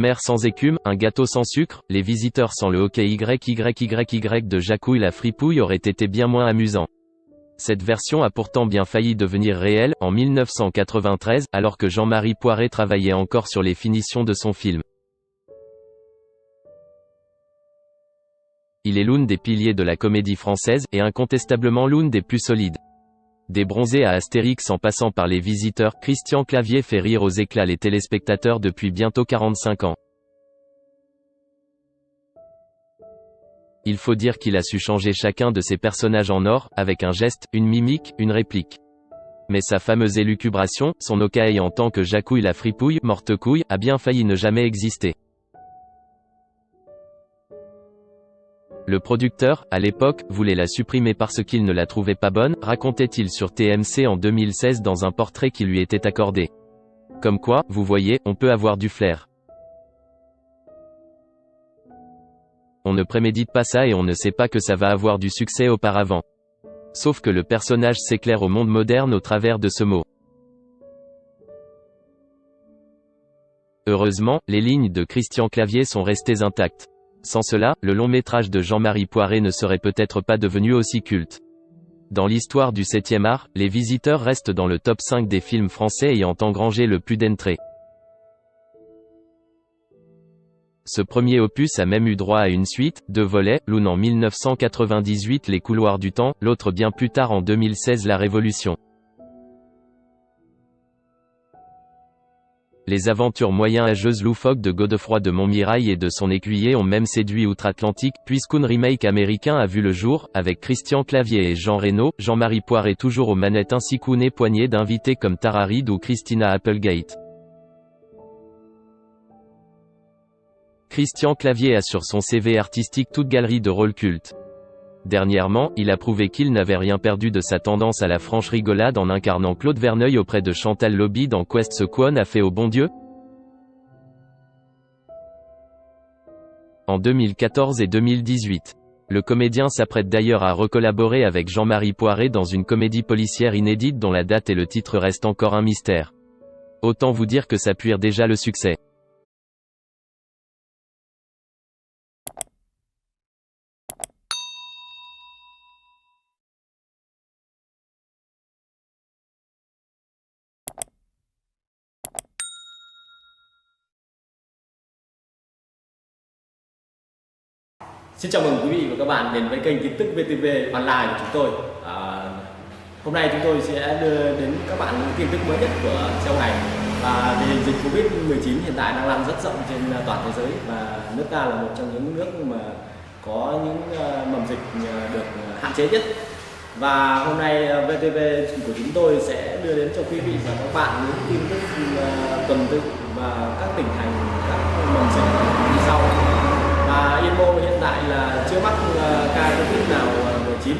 mer sans écume, un gâteau sans sucre, les visiteurs sans le hockey YYYY de Jacouille la fripouille aurait été bien moins amusant. Cette version a pourtant bien failli devenir réelle, en 1993, alors que Jean-Marie Poiret travaillait encore sur les finitions de son film. Il est l'une des piliers de la comédie française, et incontestablement l'une des plus solides. Des Bronzés à Astérix en passant par Les Visiteurs, Christian Clavier fait rire aux éclats les téléspectateurs depuis bientôt 45 ans. Il faut dire qu'il a su changer chacun de ses personnages en or, avec un geste, une mimique, une réplique. Mais sa fameuse élucubration, son ocaille en tant que Jacouille la fripouille, morte-couille, a bien failli ne jamais exister. Le producteur, à l'époque, voulait la supprimer parce qu'il ne la trouvait pas bonne, racontait-il sur TMC en 2016 dans un portrait qui lui était accordé. Comme quoi, vous voyez, on peut avoir du flair. On ne prémédite pas ça et on ne sait pas que ça va avoir du succès auparavant. Sauf que le personnage s'éclaire au monde moderne au travers de ce mot. Heureusement, les lignes de Christian Clavier sont restées intactes. Sans cela, le long métrage de Jean-Marie Poiret ne serait peut-être pas devenu aussi culte. Dans l'histoire du 7e art, Les Visiteurs restent dans le top 5 des films français ayant engrangé le plus d'entrées. Ce premier opus a même eu droit à une suite, 2 volets, l'une en 1998 Les Couloirs du Temps, l'autre bien plus tard en 2016 La Révolution. Les aventures moyen-âgeuses loufoques de Godefroy de Montmirail et de son écuyer ont même séduit outre-Atlantique, puisqu'un remake américain a vu le jour, avec Christian Clavier et Jean Reno, Jean-Marie Poiret toujours aux manettes ainsi qu'une poignée d'invités comme Tara Reid ou Christina Applegate. Christian Clavier a sur son CV artistique toute galerie de rôles cultes. Dernièrement, il a prouvé qu'il n'avait rien perdu de sa tendance à la franche rigolade en incarnant Claude Verneuil auprès de Chantal Lobby dans Quest ce qu'on a fait au bon Dieu. En 2014 et 2018. Le comédien s'apprête d'ailleurs à recollaborer avec Jean-Marie Poiret dans une comédie policière inédite dont la date et le titre restent encore un mystère. Autant vous dire que ça puire déjà le succès. Xin chào mừng quý vị và các bạn đến với kênh tin tức VTV Online của chúng tôi. Hôm nay chúng tôi sẽ đưa đến các bạn những tin tức mới nhất của trong ngày. Và tình hình dịch Covid-19 hiện tại đang lan rất rộng trên toàn thế giới và nước ta là một trong những nước mà có những mầm dịch được hạn chế nhất. Và hôm nay VTV của chúng tôi sẽ đưa đến cho quý vị và các bạn những tin tức tuần tự và các tỉnh thành, các mầm dịch như sau. Yên Mô hiện tại là chưa mắc ca Covid nào 19